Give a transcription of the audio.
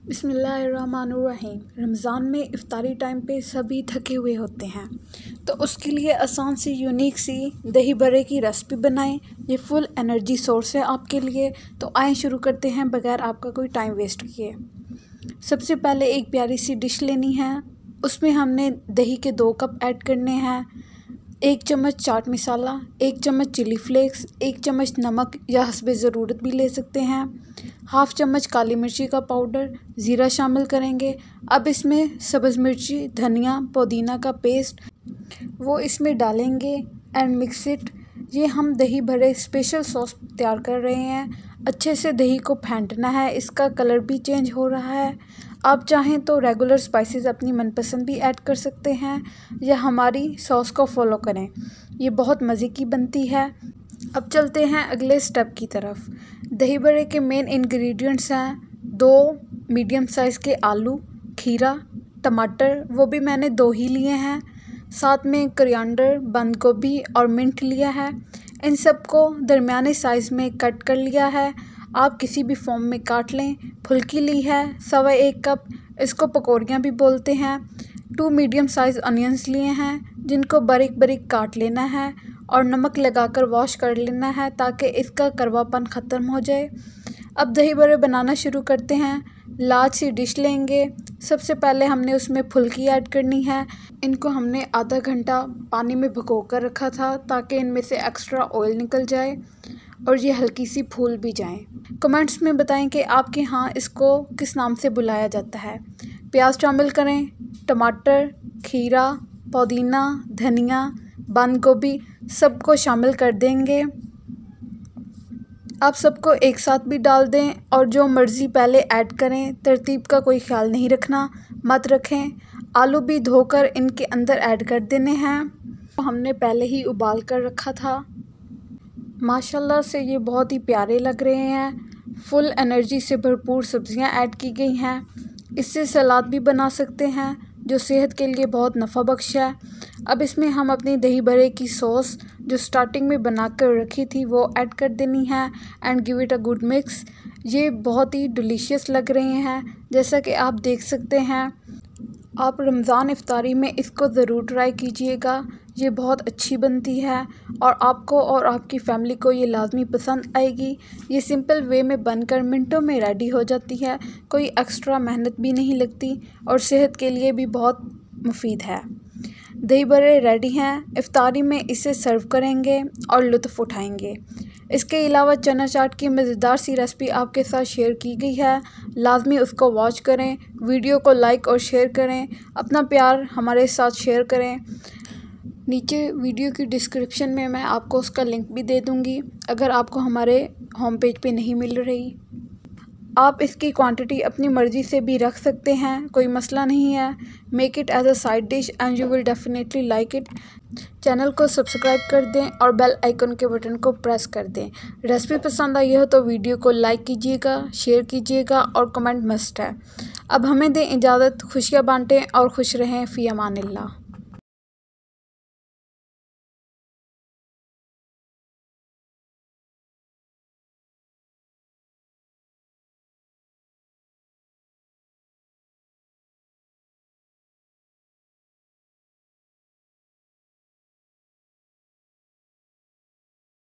बिस्मिल्लाहिर्रहमानुर्रहीम। रमज़ान में इफ्तारी टाइम पे सभी थके हुए होते हैं, तो उसके लिए आसान सी यूनिक सी दही बड़े की रेसिपी बनाएं। ये फुल एनर्जी सोर्स है आपके लिए। तो आए शुरू करते हैं बगैर आपका कोई टाइम वेस्ट किए। सबसे पहले एक प्यारी सी डिश लेनी है। उसमें हमने दही के 2 कप ऐड करने हैं। 1 चम्मच चाट मसाला, 1 चम्मच चिली फ्लेक्स, 1 चम्मच नमक या हस्बे ज़रूरत भी ले सकते हैं, हाफ़ चम्मच काली मिर्ची का पाउडर, ज़ीरा शामिल करेंगे। अब इसमें सब्ज़ मिर्ची, धनिया, पुदीना का पेस्ट वो इसमें डालेंगे एंड मिक्स इट। ये हम दही भरे स्पेशल सॉस तैयार कर रहे हैं। अच्छे से दही को फेंटना है, इसका कलर भी चेंज हो रहा है। आप चाहें तो रेगुलर स्पाइसेस अपनी मनपसंद भी ऐड कर सकते हैं या हमारी सॉस को फॉलो करें, ये बहुत मज़े की बनती है। अब चलते हैं अगले स्टेप की तरफ। दही बड़े के मेन इंग्रेडिएंट्स हैं 2 मीडियम साइज़ के आलू, खीरा, टमाटर वो भी मैंने 2 ही लिए हैं, साथ में कोरिएंडर, बंद गोभी और मिंट लिया है। इन सब को दरमियाने साइज़ में कट कर लिया है। आप किसी भी फॉर्म में काट लें। फुल्की ली है 1.25 कप, इसको पकौड़ियाँ भी बोलते हैं। 2 मीडियम साइज़ अनियंस लिए हैं जिनको बारीक बारीक काट लेना है और नमक लगाकर वॉश कर लेना है ताकि इसका कड़वापन ख़त्म हो जाए। अब दही बड़े बनाना शुरू करते हैं। लार्ज सी डिश लेंगे। सबसे पहले हमने उसमें फुल्की ऐड करनी है। इनको हमने आधा घंटा पानी में भिगो कर रखा था ताकि इनमें से एक्स्ट्रा ऑयल निकल जाए और ये हल्की सी फूल भी जाएं। कमेंट्स में बताएं कि आपके यहाँ इसको किस नाम से बुलाया जाता है। प्याज शामिल करें, टमाटर, खीरा, पुदीना, धनिया, बंद गोभी सबको शामिल कर देंगे। आप सबको एक साथ भी डाल दें और जो मर्ज़ी पहले ऐड करें, तरतीब का कोई ख्याल नहीं रखना, मत रखें। आलू भी धोकर इनके अंदर ऐड कर देने हैं। हमने पहले ही उबाल कर रखा था। माशाल्लाह से ये बहुत ही प्यारे लग रहे हैं। फुल एनर्जी से भरपूर सब्ज़ियां ऐड की गई हैं। इससे सलाद भी बना सकते हैं जो सेहत के लिए बहुत नफ़ा बख्श है। अब इसमें हम अपनी दही बड़े की सॉस जो स्टार्टिंग में बना कर रखी थी वो ऐड कर देनी है and give it a good mix. ये बहुत ही डिलीशियस लग रहे हैं जैसा कि आप देख सकते हैं। आप रमज़ान इफ्तारी में इसको ज़रूर ट्राई कीजिएगा, ये बहुत अच्छी बनती है और आपको और आपकी फैमिली को ये लाजमी पसंद आएगी। ये सिंपल वे में बनकर मिनटों में रेडी हो जाती है, कोई एक्स्ट्रा मेहनत भी नहीं लगती और सेहत के लिए भी बहुत मुफीद है। दही बड़े रेडी हैं। इफ्तारी में इसे सर्व करेंगे और लुत्फ़ उठाएंगे। इसके अलावा चना चाट की मज़ेदार सी रेसिपी आपके साथ शेयर की गई है, लाजमी उसको वॉच करें, वीडियो को लाइक और शेयर करें, अपना प्यार हमारे साथ शेयर करें। नीचे वीडियो की डिस्क्रिप्शन में मैं आपको उसका लिंक भी दे दूँगी अगर आपको हमारे होम पेज पे नहीं मिल रही। आप इसकी क्वांटिटी अपनी मर्ज़ी से भी रख सकते हैं, कोई मसला नहीं है। Make it as a side dish and you will definitely like it. Channel को सब्सक्राइब कर दें और बेल आइकन के बटन को प्रेस कर दें। रेसिपी पसंद आई हो तो वीडियो को लाइक कीजिएगा, शेयर कीजिएगा और कमेंट मस्ट है। अब हमें दें इजाज़त, खुशियाँ बांटें और खुश रहें। फ़ी अमानिल्लाह।